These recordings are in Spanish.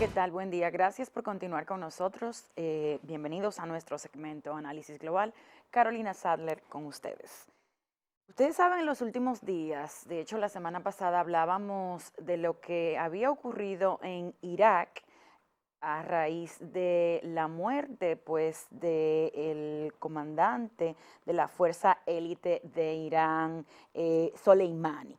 ¿Qué tal? Buen día. Gracias por continuar con nosotros. Bienvenidos a nuestro segmento Análisis Global. Carolina Sadler con ustedes. Ustedes saben, en los últimos días, de hecho la semana pasada hablábamos de lo que había ocurrido en Irak a raíz de la muerte, pues, del comandante de la fuerza élite de Irán, Soleimani.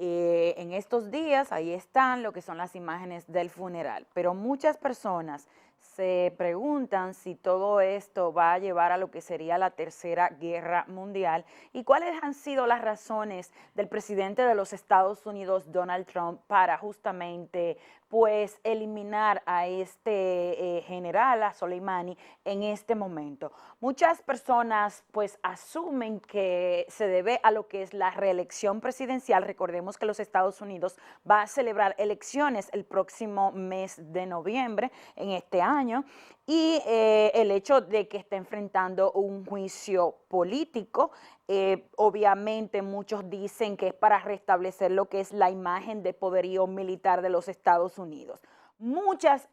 En estos días, ahí están lo que son las imágenes del funeral, pero muchas personas se preguntan si todo esto va a llevar a lo que sería la Tercera Guerra Mundial y cuáles han sido las razones del presidente de los Estados Unidos, Donald Trump, para justamente pues eliminar a este general, a Soleimani, en este momento. Muchas personas pues asumen que se debe a lo que es la reelección presidencial. Recordemos que los Estados Unidos va a celebrar elecciones el próximo mes de noviembre en este año y el hecho de que está enfrentando un juicio político. Obviamente muchos dicen que es para restablecer lo que es la imagen de poderío militar de los Estados Unidos. Muchos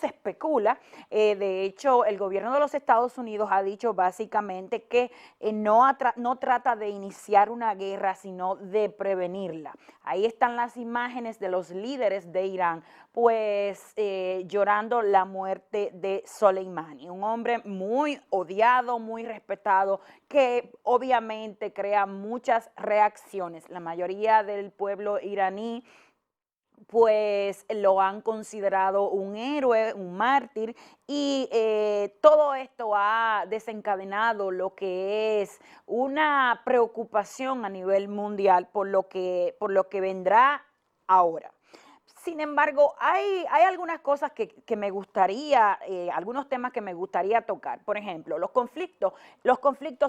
se especula, de hecho el gobierno de los Estados Unidos ha dicho básicamente que no trata de iniciar una guerra, sino de prevenirla. Ahí están las imágenes de los líderes de Irán, pues llorando la muerte de Soleimani, un hombre muy odiado, muy respetado, que obviamente crea muchas reacciones. La mayoría del pueblo iraní pues lo han considerado un héroe, un mártir, y todo esto ha desencadenado lo que es una preocupación a nivel mundial por lo que vendrá ahora. Sin embargo, hay algunas cosas que me gustaría, algunos temas que me gustaría tocar. Por ejemplo, los conflictos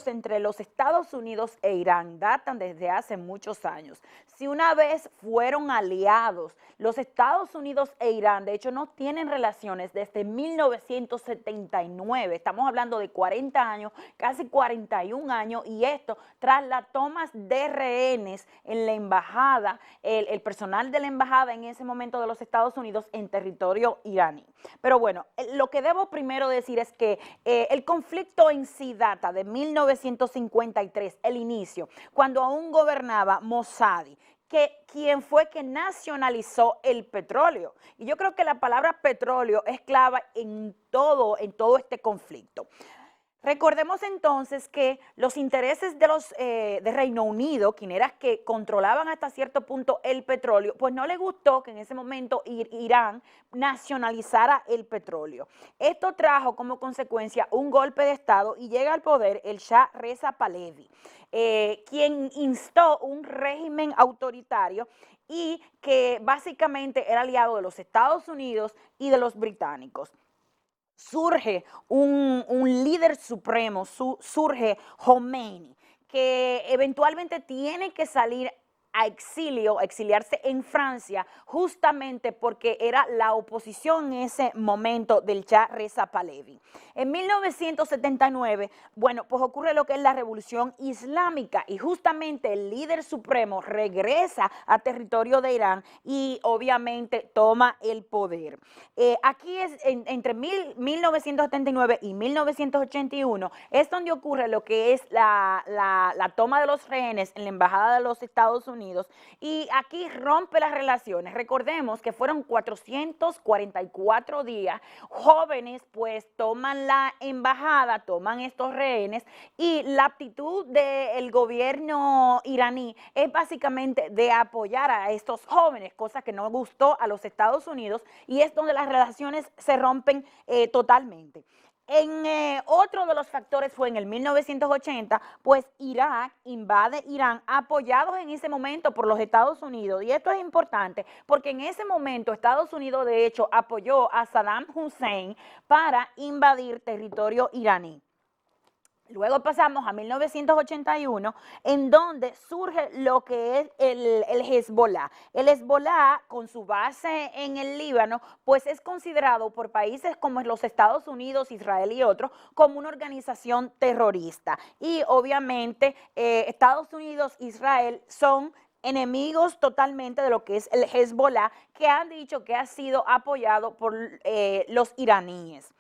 entre los Estados Unidos e Irán datan desde hace muchos años. Si una vez fueron aliados, los Estados Unidos e Irán, de hecho, no tienen relaciones desde 1979. Estamos hablando de 40 años, casi 41 años, y esto tras las tomas de rehenes en la embajada, el personal de la embajada en ese momento de los Estados Unidos en territorio iraní. Pero bueno, lo que debo primero decir es que el conflicto en sí data de 1953, el inicio, cuando aún gobernaba Mossadi, quien fue que nacionalizó el petróleo. Y yo creo que la palabra petróleo es clave en todo este conflicto. Recordemos entonces que los intereses de Reino Unido, quienes eran que controlaban hasta cierto punto el petróleo, pues no les gustó que en ese momento Irán nacionalizara el petróleo. Esto trajo como consecuencia un golpe de Estado y llega al poder el Shah Reza Pahlavi, quien instó un régimen autoritario y que básicamente era aliado de los Estados Unidos y de los británicos. Surge un líder supremo, surge Khomeini, que eventualmente tiene que salir a exiliarse en Francia, justamente porque era la oposición en ese momento del Shah Reza Pahlavi. En 1979, bueno, pues ocurre lo que es la Revolución Islámica y justamente el líder supremo regresa a territorio de Irán y obviamente toma el poder. Aquí es entre 1979 y 1981 es donde ocurre lo que es la toma de los rehenes en la Embajada de los Estados Unidos, y aquí rompe las relaciones. Recordemos que fueron 444 días, jóvenes pues toman la embajada, toman estos rehenes, y la actitud del gobierno iraní es básicamente de apoyar a estos jóvenes, cosa que no gustó a los Estados Unidos, y es donde las relaciones se rompen totalmente. Otro de los factores fue en el 1980, pues Irak invade Irán, apoyados en ese momento por los Estados Unidos. Y esto es importante porque en ese momento Estados Unidos de hecho apoyó a Saddam Hussein para invadir territorio iraní. Luego pasamos a 1981, en donde surge lo que es el Hezbollah. El Hezbollah, con su base en el Líbano, pues es considerado por países como los Estados Unidos, Israel y otros, como una organización terrorista. Y obviamente Estados Unidos e Israel son enemigos totalmente de lo que es el Hezbollah, que han dicho que ha sido apoyado por los iraníes.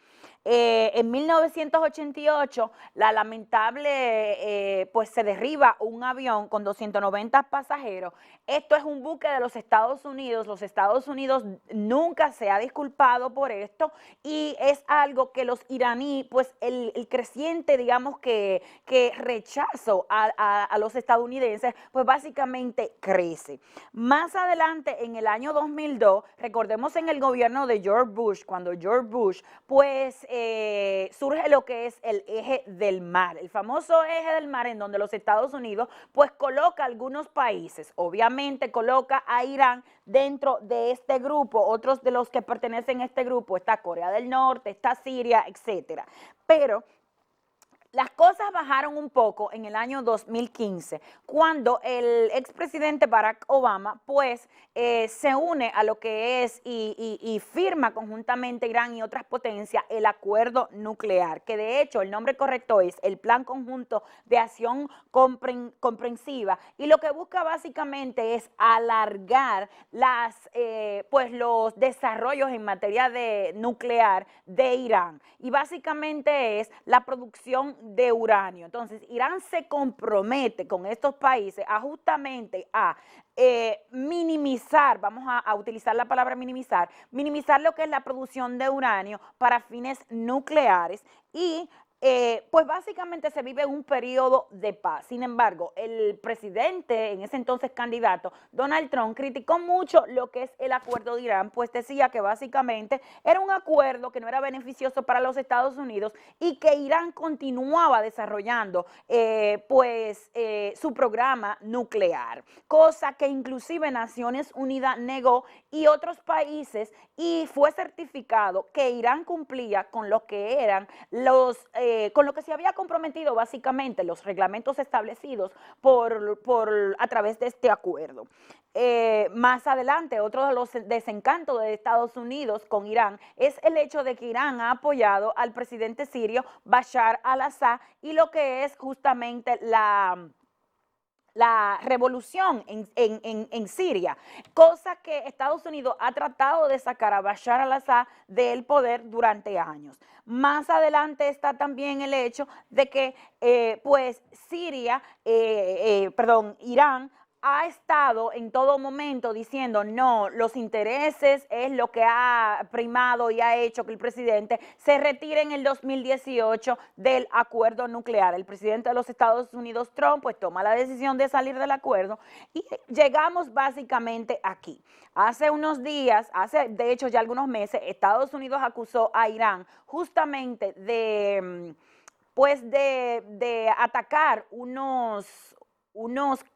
En 1988, la lamentable, pues se derriba un avión con 290 pasajeros. Esto es un buque de los Estados Unidos. Los Estados Unidos nunca se ha disculpado por esto y es algo que los iraníes, pues el creciente, digamos que rechazo a los estadounidenses, pues básicamente crece. Más adelante, en el año 2002, recordemos en el gobierno de George Bush, cuando George Bush, pues surge lo que es el eje del mar, el famoso eje del mar en donde los Estados Unidos pues coloca algunos países, obviamente coloca a Irán dentro de este grupo, otros de los que pertenecen a este grupo, está Corea del Norte, está Siria, etcétera, pero las cosas bajaron un poco en el año 2015, cuando el expresidente Barack Obama pues se une a lo que es y firma conjuntamente Irán y otras potencias el acuerdo nuclear, que de hecho el nombre correcto es el Plan Conjunto de Acción Comprensiva, y lo que busca básicamente es alargar pues los desarrollos en materia de nuclear de Irán, y básicamente es la producción de uranio. Entonces, Irán se compromete con estos países a justamente a minimizar, vamos a utilizar la palabra minimizar lo que es la producción de uranio para fines nucleares y pues básicamente se vive un periodo de paz. Sin embargo, el presidente, en ese entonces candidato, Donald Trump, criticó mucho lo que es el acuerdo de Irán, pues decía que básicamente era un acuerdo que no era beneficioso para los Estados Unidos y que Irán continuaba desarrollando su programa nuclear, cosa que inclusive Naciones Unidas negó y otros países, y fue certificado que Irán cumplía con lo que eran con lo que se había comprometido básicamente los reglamentos establecidos a través de este acuerdo. Más adelante, otro de los desencantos de Estados Unidos con Irán es el hecho de que Irán ha apoyado al presidente sirio Bashar al-Assad y lo que es justamente la revolución en Siria, cosa que Estados Unidos ha tratado de sacar a Bashar al-Assad del poder durante años. Más adelante está también el hecho de que pues Irán ha estado en todo momento diciendo no, los intereses es lo que ha primado y ha hecho que el presidente se retire en el 2018 del acuerdo nuclear. El presidente de los Estados Unidos, Trump, pues toma la decisión de salir del acuerdo y llegamos básicamente aquí. Hace unos días, de hecho ya algunos meses, Estados Unidos acusó a Irán justamente de atacar unos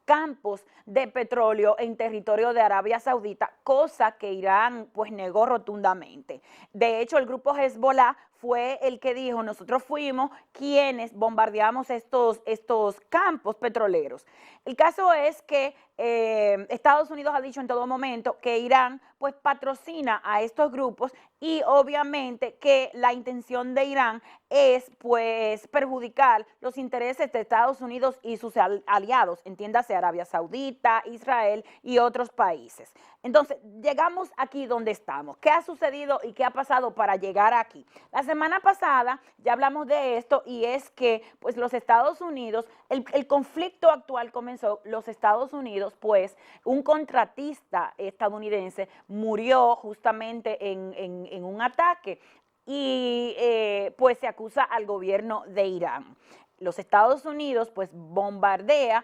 campos de petróleo en territorio de Arabia Saudita, cosa que Irán pues negó rotundamente. De hecho, el grupo Hezbollah fue el que dijo, nosotros fuimos quienes bombardeamos estos campos petroleros. El caso es que Estados Unidos ha dicho en todo momento que Irán pues patrocina a estos grupos y obviamente que la intención de Irán es pues perjudicar los intereses de Estados Unidos y sus aliados, entiéndase Arabia Saudita, Israel y otros países. Entonces, llegamos aquí donde estamos. ¿Qué ha sucedido y qué ha pasado para llegar aquí? La semana pasada ya hablamos de esto y es que pues los Estados Unidos, el conflicto actual comenzó, los Estados Unidos, pues un contratista estadounidense murió justamente en un ataque y pues se acusa al gobierno de Irán. Los Estados Unidos pues bombardea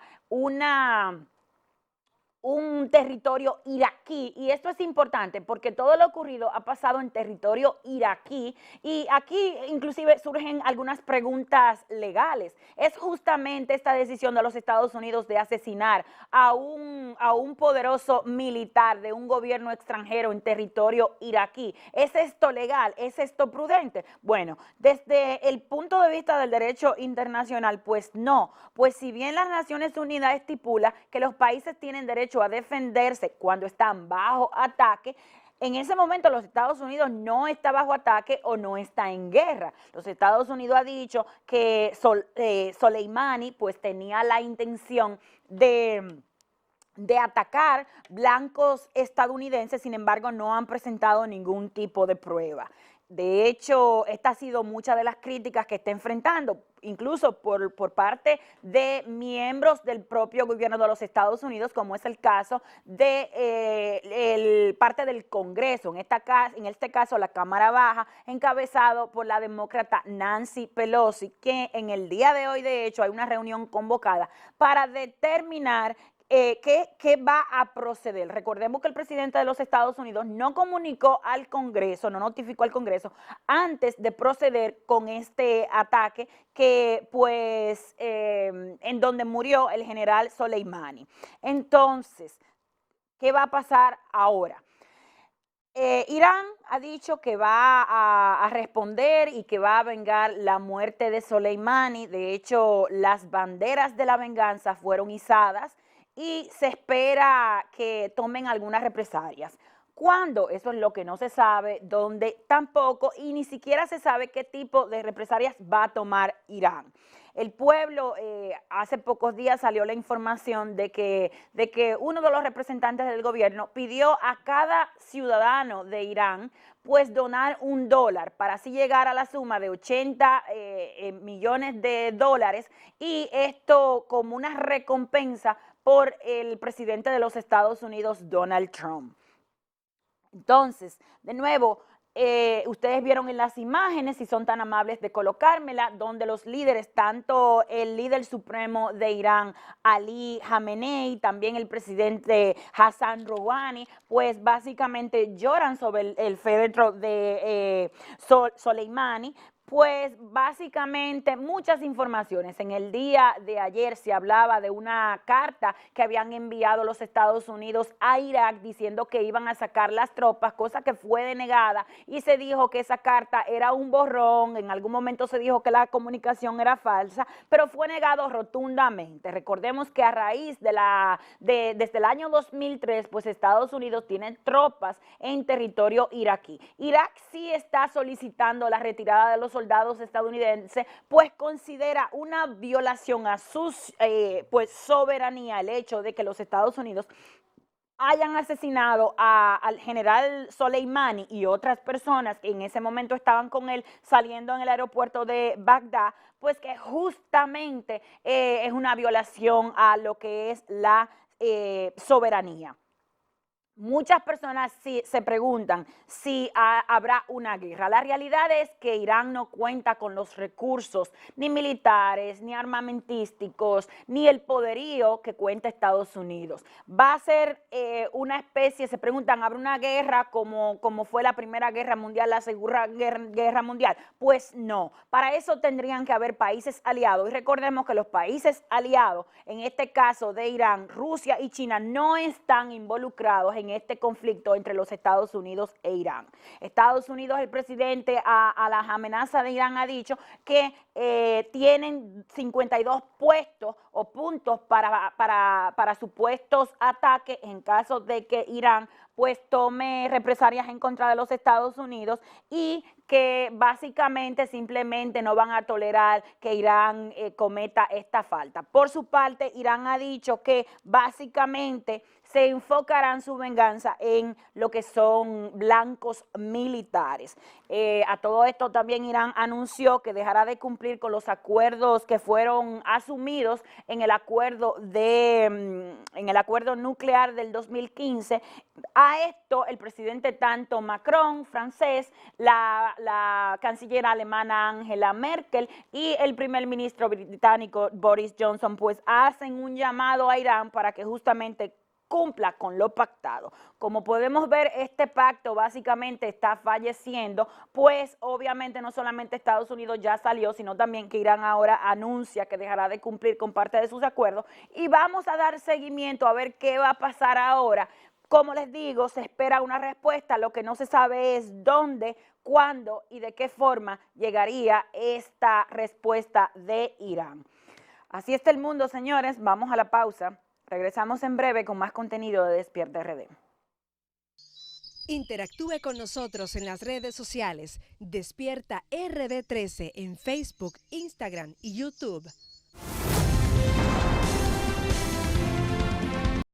un territorio iraquí, y esto es importante porque todo lo ocurrido ha pasado en territorio iraquí y aquí inclusive surgen algunas preguntas legales. ¿Es justamente esta decisión de los Estados Unidos de asesinar a un poderoso militar de un gobierno extranjero en territorio iraquí? ¿Es esto legal? ¿Es esto prudente? Bueno, desde el punto de vista del derecho internacional, pues no, pues si bien las Naciones Unidas estipula que los países tienen derecho a defenderse cuando están bajo ataque, en ese momento los Estados Unidos no está bajo ataque o no está en guerra. Los Estados Unidos ha dicho que Soleimani pues tenía la intención de de atacar blancos estadounidenses, sin embargo, no han presentado ningún tipo de prueba. De hecho, esta ha sido muchas de las críticas que está enfrentando, incluso por parte de miembros del propio gobierno de los Estados Unidos, como es el caso de parte del Congreso, en este caso la Cámara Baja, encabezado por la demócrata Nancy Pelosi, que en el día de hoy, de hecho, hay una reunión convocada para determinar ¿qué va a proceder? Recordemos que el presidente de los Estados Unidos no comunicó al Congreso, no notificó al Congreso antes de proceder con este ataque que pues en donde murió el general Soleimani. Entonces, ¿qué va a pasar ahora? Irán ha dicho que va a responder y que va a vengar la muerte de Soleimani. De hecho, las banderas de la venganza fueron izadas y se espera que tomen algunas represalias. ¿Cuándo? Eso es lo que no se sabe, dónde tampoco, y ni siquiera se sabe qué tipo de represalias va a tomar Irán. El pueblo, hace pocos días salió la información de que uno de los representantes del gobierno pidió a cada ciudadano de Irán pues donar $1 para así llegar a la suma de 80 millones de dólares, y esto como una recompensa por el presidente de los Estados Unidos, Donald Trump. Entonces, de nuevo, ustedes vieron en las imágenes, si son tan amables de colocármela, donde los líderes, tanto el líder supremo de Irán, Ali Khamenei, también el presidente Hassan Rouhani, pues básicamente lloran sobre el féretro de Soleimani. Pues básicamente muchas informaciones. En el día de ayer se hablaba de una carta que habían enviado los Estados Unidos a Irak diciendo que iban a sacar las tropas, cosa que fue denegada, y se dijo que esa carta era un borrón. En algún momento se dijo que la comunicación era falsa, pero fue negado rotundamente. Recordemos que a raíz desde el año 2003, pues Estados Unidos tiene tropas en territorio iraquí. Irak sí está solicitando la retirada de los soldados estadounidenses, pues considera una violación a su pues soberanía el hecho de que los Estados Unidos hayan asesinado al general Soleimani y otras personas que en ese momento estaban con él saliendo en el aeropuerto de Bagdad, pues que justamente es una violación a lo que es la soberanía. Muchas personas se preguntan si habrá una guerra. La realidad es que Irán no cuenta con los recursos ni militares, ni armamentísticos, ni el poderío que cuenta Estados Unidos. Va a ser una especie, se preguntan, ¿habrá una guerra como fue la Primera Guerra Mundial, la Segunda Guerra Mundial? Pues no. Para eso tendrían que haber países aliados. Y recordemos que los países aliados, en este caso de Irán, Rusia y China, no están involucrados en este conflicto entre los Estados Unidos e Irán. Estados Unidos, el presidente a las amenazas de Irán ha dicho que tienen 52 puestos o puntos para supuestos ataques en caso de que Irán pues tome represalias en contra de los Estados Unidos, y que básicamente simplemente no van a tolerar que Irán cometa esta falta. Por su parte, Irán ha dicho que básicamente se enfocarán su venganza en lo que son blancos militares. A todo esto también Irán anunció que dejará de cumplir con los acuerdos que fueron asumidos en el acuerdo nuclear del 2015. A esto el presidente tanto Macron, francés, la canciller alemana Angela Merkel y el primer ministro británico Boris Johnson pues hacen un llamado a Irán para que justamente cumpla con lo pactado. Como podemos ver, este pacto básicamente está falleciendo, pues obviamente no solamente Estados Unidos ya salió, sino también que Irán ahora anuncia que dejará de cumplir con parte de sus acuerdos, y vamos a dar seguimiento a ver qué va a pasar ahora. Como les digo, se espera una respuesta, lo que no se sabe es dónde, cuándo y de qué forma llegaría esta respuesta de Irán. Así está el mundo, señores. Vamos a la pausa. Regresamos en breve con más contenido de Despierta RD. Interactúe con nosotros en las redes sociales. Despierta RD13 en Facebook, Instagram y YouTube.